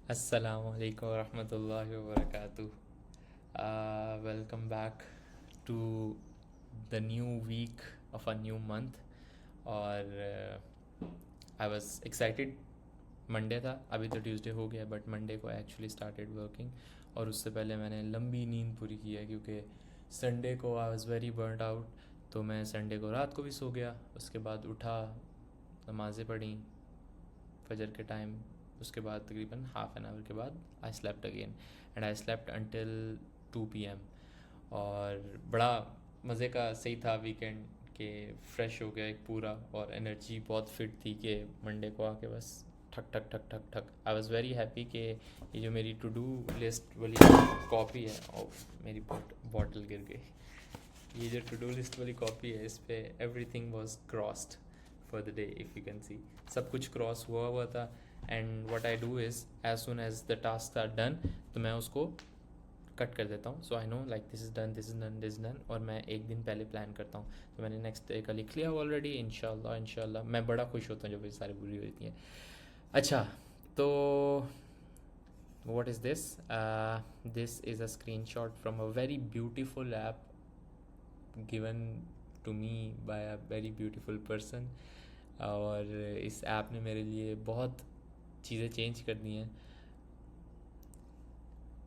Assalamu alaikum warahmatullahi wabarakatuh. Welcome back to the new week of a new month. और I was excited. Monday था, अभी तो Tuesday हो गया, but Monday को एक्चुअली स्टार्टेड वर्किंग. और उससे पहले मैंने लंबी नींद पूरी की है क्योंकि संडे को I was very burned out. तो मैं संडे को रात को भी सो गया. उसके बाद उठा, नमाज़ें पढ़ी फजर के टाइम. उसके बाद तकरीबन हाफ एन आवर के बाद I slept again and I slept until 2 PM. और बड़ा मज़े का सही था वीकेंड के. फ्रेश हो गया एक पूरा, और एनर्जी बहुत फिट थी कि मंडे को आके बस ठक ठक ठक ठक ठक. आई वॉज़ वेरी हैप्पी कि ये जो मेरी टू डू लिस्ट वाली कॉपी है, और मेरी बॉटल गिर गई. ये जो टू डू लिस्ट वाली कॉपी है, इस पे everything was crossed for the day. If you can see, सब कुछ क्रॉस हुआ हुआ था. And what I do is, as soon as the task are done, तो मैं उसको कट कर देता हूँ. So I know like this is done, this is done, this is done. और मैं एक दिन पहले प्लान करता हूँ. तो मैंने नेक्स्ट डे का लिख लिया ऑलरेडी. इंशाल्लाह इंशाल्लाह मैं बड़ा खुश होता हूँ जब ये सारी पूरी होती हैं. अच्छा, तो what is this? This is a screenshot from a very beautiful app given to me by a very beautiful person. और इस ऐप ने मेरे लिए बहुत चीज़ें चेंज कर दी हैं.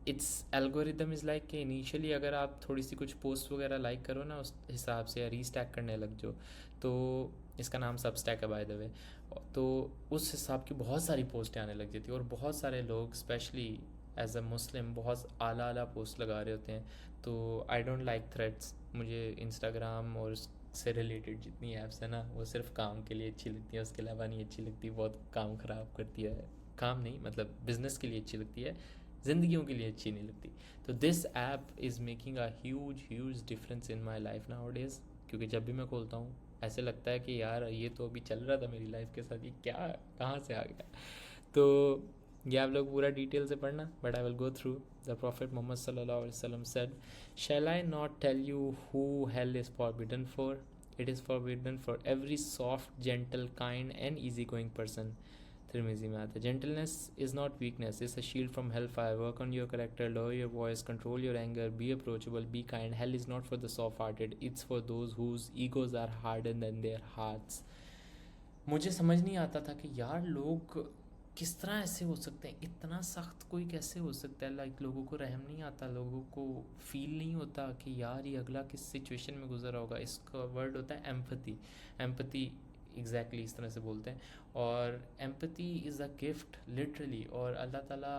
इट्स एल्गोरिदम इज़ लाइक कि इनिशियली अगर आप थोड़ी सी कुछ पोस्ट वगैरह लाइक करो ना, उस हिसाब से, या रीस्टैक करने लग जाओ, तो इसका नाम सबस्टैक है बाय द वे. तो उस हिसाब की बहुत सारी पोस्टें आने लग जाती है, और बहुत सारे लोग स्पेशली एज अ मुस्लिम बहुत आला आला पोस्ट लगा रहे होते हैं. तो आई डोंट लाइक थ्रेड्स. मुझे इंस्टाग्राम और से रिलेटेड जितनी ऐप्स है ना, वो सिर्फ काम के लिए अच्छी लगती है, उसके अलावा नहीं अच्छी लगती. बहुत काम ख़राब करती है. काम नहीं, मतलब बिज़नेस के लिए अच्छी लगती है, ज़िंदगियों के लिए अच्छी नहीं लगती. तो this app is making a huge huge difference in my life now days. क्योंकि जब भी मैं खोलता हूँ ऐसे लगता है कि यार ये तो अभी चल रहा था मेरी लाइफ के साथ, ये क्या कहाँ से आ गया. तो ये आप लोग पूरा डिटेल से पढ़ना, but I will go through. The prophet Muhammad सल्लल्लाहु अलैहि वसल्लम said, shall I not tell you who hell is forbidden for. It is forbidden for every soft gentle kind and easy going person. Tirmidhi में आता है, gentleness is not weakness, is a shield from hell fire. Work on your character, lower your voice, control your anger, be approachable, be kind. Hell is not for the soft hearted, it's for those whose egos are harder than their hearts. मुझे समझ नहीं आता था कि यार लोग किस तरह ऐसे हो सकते हैं, इतना सख्त कोई कैसे हो सकता है. लाइक लोगों को रहम नहीं आता, लोगों को फील नहीं होता कि यार ये अगला किस सिचुएशन में गुजर रहा होगा. इसका वर्ड होता है एम्पथी. एम्पथी एग्जैक्टली इस तरह से बोलते हैं. और empathy is a gift literally, और अल्लाह ताला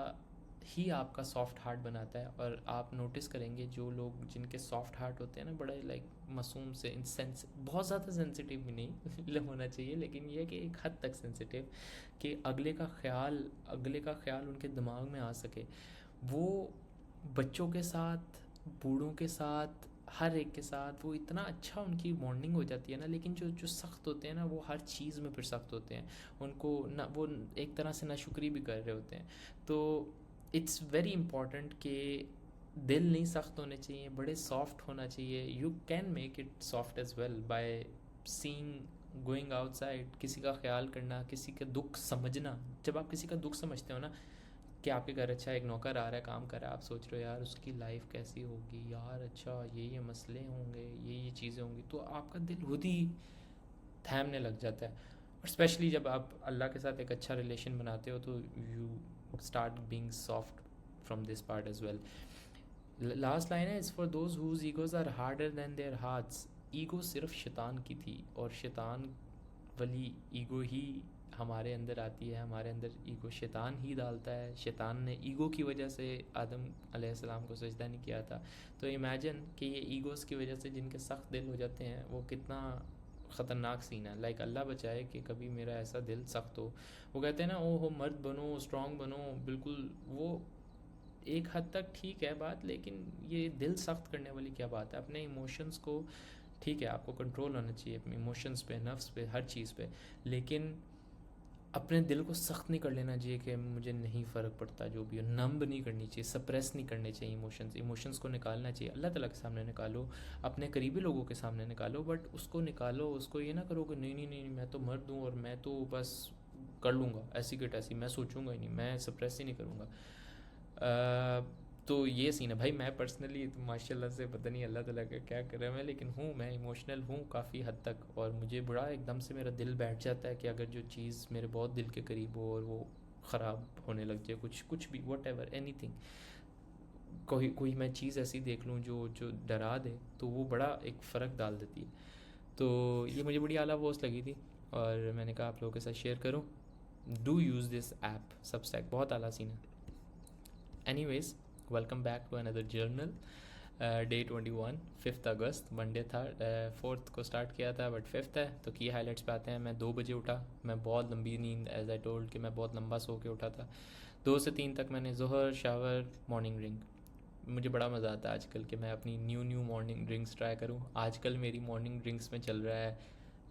ही आपका सॉफ्ट हार्ट बनाता है. और आप नोटिस करेंगे जो लोग जिनके सॉफ्ट हार्ट होते हैं ना, बड़े लाइक मासूम से, इंसेंस, बहुत ज़्यादा सेंसिटिव भी नहीं होना चाहिए, लेकिन ये कि एक हद तक सेंसिटिव, कि अगले का ख्याल उनके दिमाग में आ सके. वो बच्चों के साथ, बूढ़ों के साथ, हर एक के साथ वो इतना अच्छा उनकी बॉन्डिंग हो जाती है ना. लेकिन जो जो सख्त होते हैं ना, वो हर चीज़ में फिर सख्त होते हैं. उनको ना, वो एक तरह से नाशुक्री भी कर रहे होते हैं. तो इट्स वेरी इंपॉर्टेंट कि दिल नहीं सख्त होने चाहिए, बड़े सॉफ्ट होना चाहिए. You can make it soft as well by seeing, going outside, किसी का ख्याल करना, किसी का दुख समझना. जब आप किसी का दुख समझते हो ना, कि आपके घर अच्छा एक नौकर आ रहा है, काम कर रहा है, आप सोच रहे हो यार उसकी लाइफ कैसी होगी यार, अच्छा ये मसले होंगे, ये चीज़ें होंगी, तो आपका दिल खुद ही थैमने लग जाता है. और स्पेशली जब आप अल्लाह के साथ एक अच्छा रिलेशन बनाते हो, तो you start being soft from this part as well. Last line है, is for those whose egos are harder than their hearts. Ego सिर्फ शैतान की थी, और शैतान वाली ईगो ही हमारे अंदर आती है. हमारे अंदर ईगो शैतान ही डालता है. शैतान ने ईगो की वजह से आदम अलैहिस्सलाम को सजदा नहीं किया था. तो इमेजिन कि ये ईगोज़ की वजह से जिनके सख्त दिल हो जाते हैं, वो कितना ख़तरनाक सीन है. लाइक अल्लाह बचाए कि कभी मेरा ऐसा दिल सख्त हो. वो कहते हैं ना, ओ हो मर्द बनो, स्ट्रॉन्ग बनो, बिल्कुल. वो एक हद तक ठीक है बात, लेकिन ये दिल सख्त करने वाली क्या बात है. अपने इमोशंस को, ठीक है आपको कंट्रोल होना चाहिए अपने इमोशंस पे, नफ्स पे, हर चीज़ पे, लेकिन अपने दिल को सख्त नहीं कर लेना चाहिए कि मुझे नहीं फ़र्क पड़ता जो भी हो. नंब नहीं करनी चाहिए, सप्रेस नहीं करने चाहिए इमोशंस को निकालना चाहिए. अल्लाह ताला के सामने निकालो, अपने करीबी लोगों के सामने निकालो, बट उसको निकालो. उसको ये ना करो कि नहीं नहीं नहीं, मैं तो मर्द हूँ और मैं तो बस कर लूँगा, ऐसी कि तैसी, मैं सोचूंगा ही नहीं, मैं सप्रेस ही नहीं करूँगा। तो ये सीन है भाई। मैं पर्सनली तो माशाल्लाह से पता नहीं अल्लाह ताला का क्या कर रहा है, मैं लेकिन हूँ, मैं इमोशनल हूँ काफ़ी हद तक, और मुझे बड़ा एकदम से मेरा दिल बैठ जाता है कि अगर जो चीज़ मेरे बहुत दिल के करीब हो और वो ख़राब होने लग जाए, कुछ भी, वट एवर, एनी थिंग, कोई कोई मैं चीज़ ऐसी देख लूँ जो जो डरा दे, तो वो बड़ा एक फ़र्क डाल देती है। तो ये मुझे बड़ी आला पोस्ट लगी थी और मैंने कहा आप लोगों के साथ शेयर करूँ। Do use this app Substack, बहुत आला सीन है। Anyways, welcome back to another journal. Day 21, 5 अगस्त, मंडे था। 4th को स्टार्ट किया था बट 5th है, तो की हाईलाइट्स पे आते हैं। मैं 2 बजे उठा, मैं बहुत लंबी नींद, एज आई टोल्ड कि मैं बहुत लंबा सो के उठा था। 2 से 3 तक मैंने ज़ोहर, शावर, मॉर्निंग ड्रिंक। मुझे बड़ा मज़ा आता है आजकल कि मैं अपनी न्यू मॉर्निंग ड्रिंक्स ट्राई करूँ। आजकल मेरी मॉर्निंग ड्रिंक्स में चल रहा है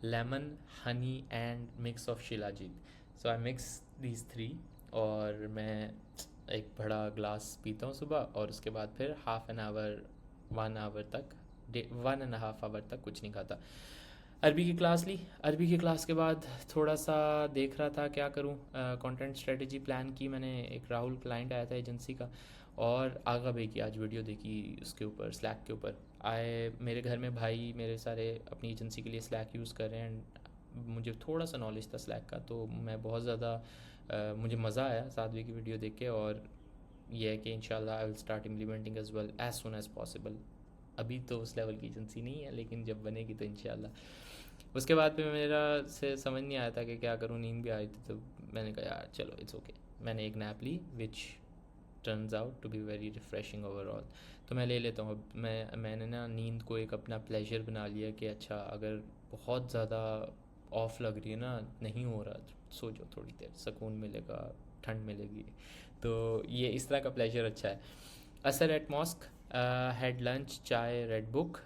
lemon, honey and mix of shilajit. So I mix these 3, और मैं एक बड़ा ग्लास पीता हूँ सुबह, और उसके बाद फिर हाफ एन आवर, 1 आवर तक, 1.5 आवर तक कुछ नहीं खाता। अरबी की क्लास ली। अरबी की क्लास के बाद थोड़ा सा देख रहा था क्या करूं, कंटेंट स्ट्रेटजी प्लान की मैंने। एक राहुल क्लाइंट आया था एजेंसी का, और आगा भाई की आज वीडियो देखी उसके ऊपर, स्लैक के ऊपर। आए मेरे घर में भाई मेरे सारे अपनी एजेंसी के लिए स्लैक यूज़ कर रहे हैं, मुझे थोड़ा सा नॉलेज था स्लैक का, तो मैं बहुत ज़्यादा मुझे मज़ा आया सादवी की वीडियो देख के। और ये है कि इंशाल्लाह I will start implementing as well as soon as possible. अभी तो उस लेवल की एजेंसी नहीं है, लेकिन जब बनेगी तो इंशाल्लाह। उसके बाद पे मेरा से समझ नहीं आया था कि क्या करूँ, नींद भी आ रही थी, तो मैंने कहा यार चलो इट्स ओके। मैंने एक नैप ली which turns out to be very refreshing overall. तो मैं ले लेता हूँ। अब मैंने ना नींद को एक अपना प्लेजर बना लिया कि अच्छा अगर बहुत ज़्यादा ऑफ लग रही है ना, नहीं हो रहा, तो सो जाओ थोड़ी देर, सुकून मिलेगा, ठंड मिलेगी। तो ये इस तरह का प्लेजर अच्छा है। असर एट मॉस्क, हैड लंच, चाय, रेड बुक,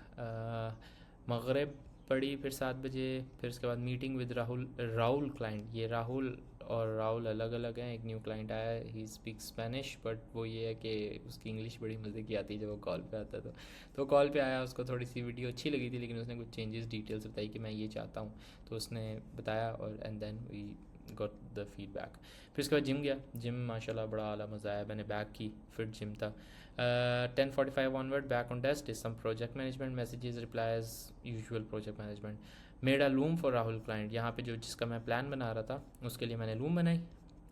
मगरिब पढ़ी फिर 7 बजे। फिर उसके बाद मीटिंग विद राहुल क्लाइंट। ये राहुल और राहुल अलग अलग हैं। एक न्यू क्लाइंट आया है, ही स्पीक स्पेनिश, बट वो ये है कि उसकी इंग्लिश बड़ी मज़े की आती है जब वो कॉल पे आता है। तो कॉल पे आया, उसको थोड़ी सी वीडियो अच्छी लगी थी, लेकिन उसने कुछ चेंजेस डिटेल्स बताई कि मैं ये चाहता हूँ, तो उसने बताया, और and then we got the feedback. फिर उसके बाद जिम गया। जिम माशाल्लाह बड़ा आला मज़ा आया। मैंने बैक की, फिर जिम था। 10:45 onward, back on desk, did some project management, messages, replies, usual project management. Made a Loom for Rahul client. यहाँ पे जो जिसका मैं प्लान बना रहा था उसके लिए मैंने लूम बनाई।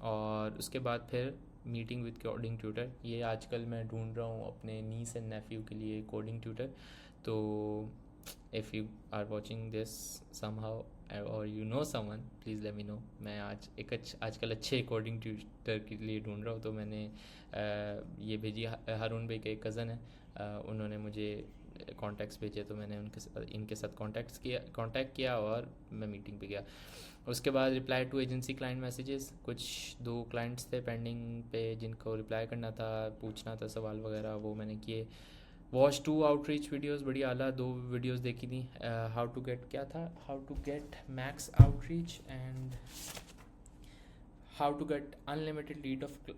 और उसके बाद फिर मीटिंग विद कोडिंग ट्यूटर। ये आजकल मैं ढूंढ रहा हूँ अपने नीस एंड नेफ्यू के लिए कोडिंग ट्यूटर। तो if you are watching this somehow और you know someone, please let me know. मैं आज एक आजकल अच्छे कोडिंग ट्यूटर के लिए ढूंढ रहा हूँ। तो मैंने ये भेजी, हारून भाई के एक कज़न है, उन्होंने मुझे कॉन्टैक्ट्स भेजे, तो मैंने इनके साथ कांटेक्ट किया और मैं मीटिंग पे गया। उसके बाद reply to agency client messages. कुछ 2 क्लाइंट्स थे पेंडिंग पे जिनको रिप्लाई करना था, पूछना था सवाल वगैरह, वो मैंने किए। वॉच 2 आउटरीच वीडियोस, बड़ी आला 2 वीडियोस देखी थी। हाउ टू गेट, क्या था, how to get max outreach and how to get unlimited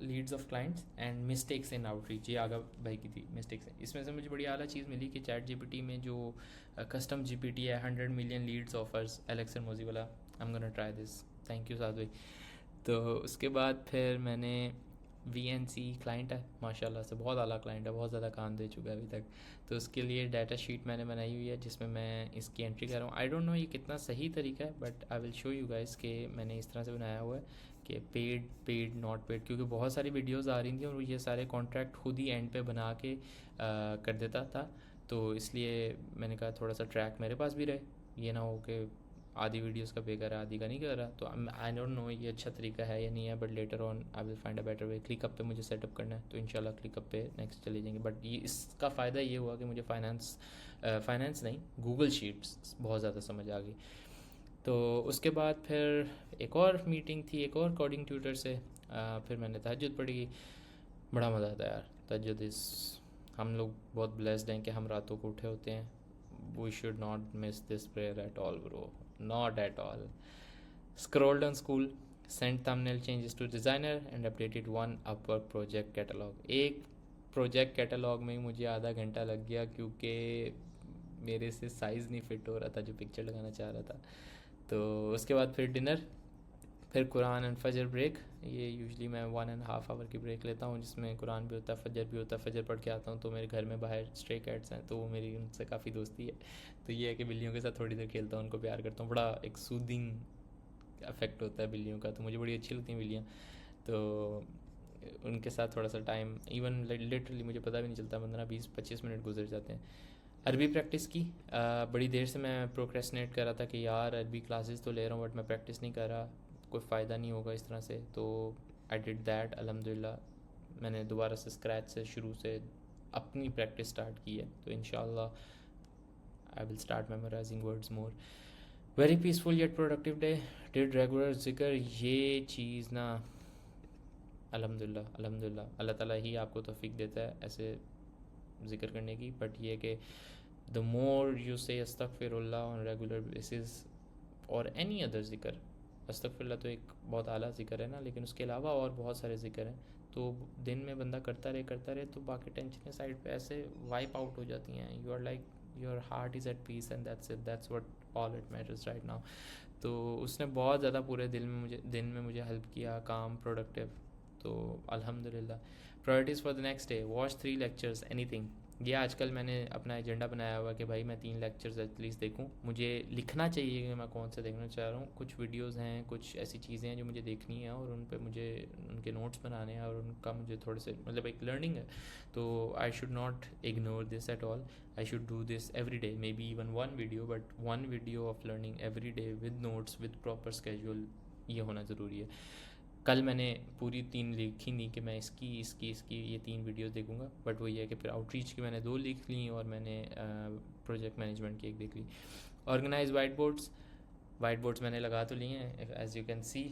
leads of clients and mistakes in outreach. ये आगा भाई की थी मिस्टेक्स। इसमें से मुझे बड़ी आला चीज़ मिली कि चैट जीपीटी में जो कस्टम जीपीटी है, 100 million leads offers, Alexon Mozilla. I am gonna try this. Thank you Saad भाई। तो उसके बाद फिर मैंने VNC क्लाइंट है माशाल्लाह से, बहुत आला क्लाइंट है, बहुत ज़्यादा काम दे चुका है अभी तक। तो उसके लिए डाटा शीट मैंने बनाई हुई है जिसमें मैं इसकी एंट्री कर रहा हूँ। आई डोंट नो ये कितना सही तरीका है, but I will show you guys कि मैंने इस तरह से बनाया हुआ है कि पेड नॉट पेड, क्योंकि बहुत सारी वीडियोज़ आ रही थी और ये सारे कॉन्ट्रैक्ट खुद ही एंड पे बना के कर देता था। तो इसलिए मैंने कहा थोड़ा सा ट्रैक मेरे पास भी रहे, ये ना हो कि आधी वीडियोस का पे कर रहा, आधी का नहीं कर रहा। तो आई डोंट नो ये अच्छा तरीका है या नहीं है, but later on I will find a better way. ClickUp पे मुझे सेटअप करना है, तो इंशाल्लाह क्लिकअप पे नेक्स्ट चले जाएंगे। बट ये इसका फ़ायदा ये हुआ कि मुझे फाइनेंस नहीं, गूगल शीट्स बहुत ज़्यादा समझ आ गई। तो उसके बाद फिर एक और मीटिंग थी, एक और कोडिंग ट्यूटर से। फिर मैंने तहज्जुद पढ़ी। बड़ा मज़ा आता है यार तहज्जुद। इस हम लोग बहुत ब्लेस्ड हैं कि हम रातों को उठे होते हैं। We should not miss this prayer at all bro, not at all. Scrolled on school, sent thumbnail changes to designer and updated one Upwork project catalog. एक प्रोजेक्ट कैटलॉग में ही मुझे आधा घंटा लग गया क्योंकि मेरे से साइज़ नहीं फिट हो रहा था जो पिक्चर लगाना चाह रहा था। तो उसके बाद फिर डिनर, फिर कुरान एंड फजर ब्रेक, ये यूजुअली मैं 1.5 आवर की ब्रेक लेता हूँ, जिसमें कुरान भी होता है, फजर भी होता है। फजर पढ़ के आता हूँ तो मेरे घर में बाहर स्ट्रे कैट्स हैं, तो वो मेरी उनसे काफ़ी दोस्ती है। तो ये है कि बिल्लियों के साथ थोड़ी देर खेलता हूँ, उनको प्यार करता हूँ, बड़ा एक सूदिंग इफेक्ट होता है बिल्लियों का, तो मुझे बड़ी अच्छी लगती हैं बिल्लियाँ। तो उनके साथ थोड़ा सा टाइम, इवन लिटरली मुझे पता भी नहीं चलता, 15-20-25 मिनट गुजर जाते हैं। अरबी प्रैक्टिस की, बड़ी देर से मैं प्रोक्रेस्टिनेट कर रहा था कि यार अरबी क्लासेस तो ले रहा हूँ बट मैं प्रैक्टिस नहीं कर रहा, कोई फ़ायदा नहीं होगा इस तरह से। तो आई डिड दैट, अल्हम्दुलिल्लाह मैंने दोबारा से स्क्रैच से शुरू से अपनी प्रैक्टिस स्टार्ट की है। तो इंशाल्लाह I will start memorising words more. Very peaceful yet productive day, did regular जिक्र, ये चीज़ ना अल्हम्दुलिल्लाह अल्हम्दुलिल्लाह अल्लाह ताला ही आपको तौफीक देता है ऐसे जिक्र करने की। बट ये कि द मोर यू से अस्तगफिरुल्लाह ऑन रेगुलर बेसिस और एनी अदर ज़िक्र, अस्तगफिरुल्लाह तो एक बहुत आला ज़िक्र है ना, लेकिन उसके अलावा और बहुत सारे ज़िक्र हैं, तो दिन में बंदा करता रहे तो बाकी टेंशन साइड पे ऐसे वाइप आउट हो जाती हैं। You are like your heart is at peace and that's it, that's what all it matters right now. तो उसने बहुत ज़्यादा पूरे दिन में मुझे हेल्प किया, काम प्रोडक्टिव। तो अल्हम्दुलिल्लाह। Priorities for the next day, watch 3 lectures anything. ये आजकल मैंने अपना एजेंडा बनाया हुआ कि भाई मैं 3 लेक्चर्स एटलीस्ट देखूं। मुझे लिखना चाहिए कि मैं कौन से देखना चाह रहा हूँ। कुछ वीडियोस हैं, कुछ ऐसी चीज़ें हैं जो मुझे देखनी है और उन पे मुझे उनके नोट्स बनाने हैं और उनका मुझे थोड़े से मतलब एक लर्निंग है। तो I should not ignore this at all, I should do this every day, may be even 1 video, but 1 video of learning every day with notes with proper schedule, ये होना ज़रूरी है। कल मैंने पूरी 3 लिखी नहीं कि मैं इसकी ये 3 वीडियोस देखूंगा, बट वो ये है कि फिर आउटरीच की मैंने 2 लिख ली और मैंने प्रोजेक्ट मैनेजमेंट की 1 देख ली। ऑर्गेनाइज वाइट बोर्ड्स मैंने लगा तो लिए हैं, एज यू कैन सी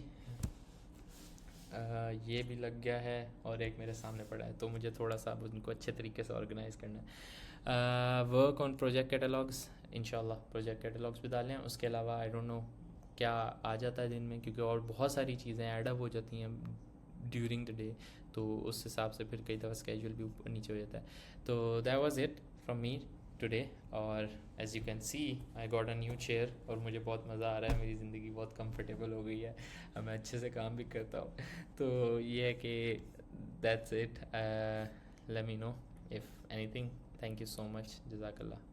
ये भी लग गया है और एक मेरे सामने पड़ा है, तो मुझे थोड़ा सा उनको अच्छे तरीके से ऑर्गेनाइज़ करना है। वर्क ऑन प्रोजेक्ट कैटलॉग्स, इंशाल्लाह प्रोजेक्ट कैटलॉग्स भी डालें। उसके अलावा आई डोंट नो क्या आ जाता है दिन में, क्योंकि और बहुत सारी चीज़ें ऐड अप हो जाती हैं ड्यूरिंग द डे, तो उस हिसाब से फिर कई दफ़ा स्केड्यूल भी ऊपर नीचे हो जाता है। तो that was it from me today. और as you can see I got a new chair और मुझे बहुत मज़ा आ रहा है, मेरी ज़िंदगी बहुत कंफर्टेबल हो गई है, अब मैं अच्छे से काम भी करता हूँ। तो ये है कि that's it, let me know if anything. Thank you so much, जज़ाकल्लाह।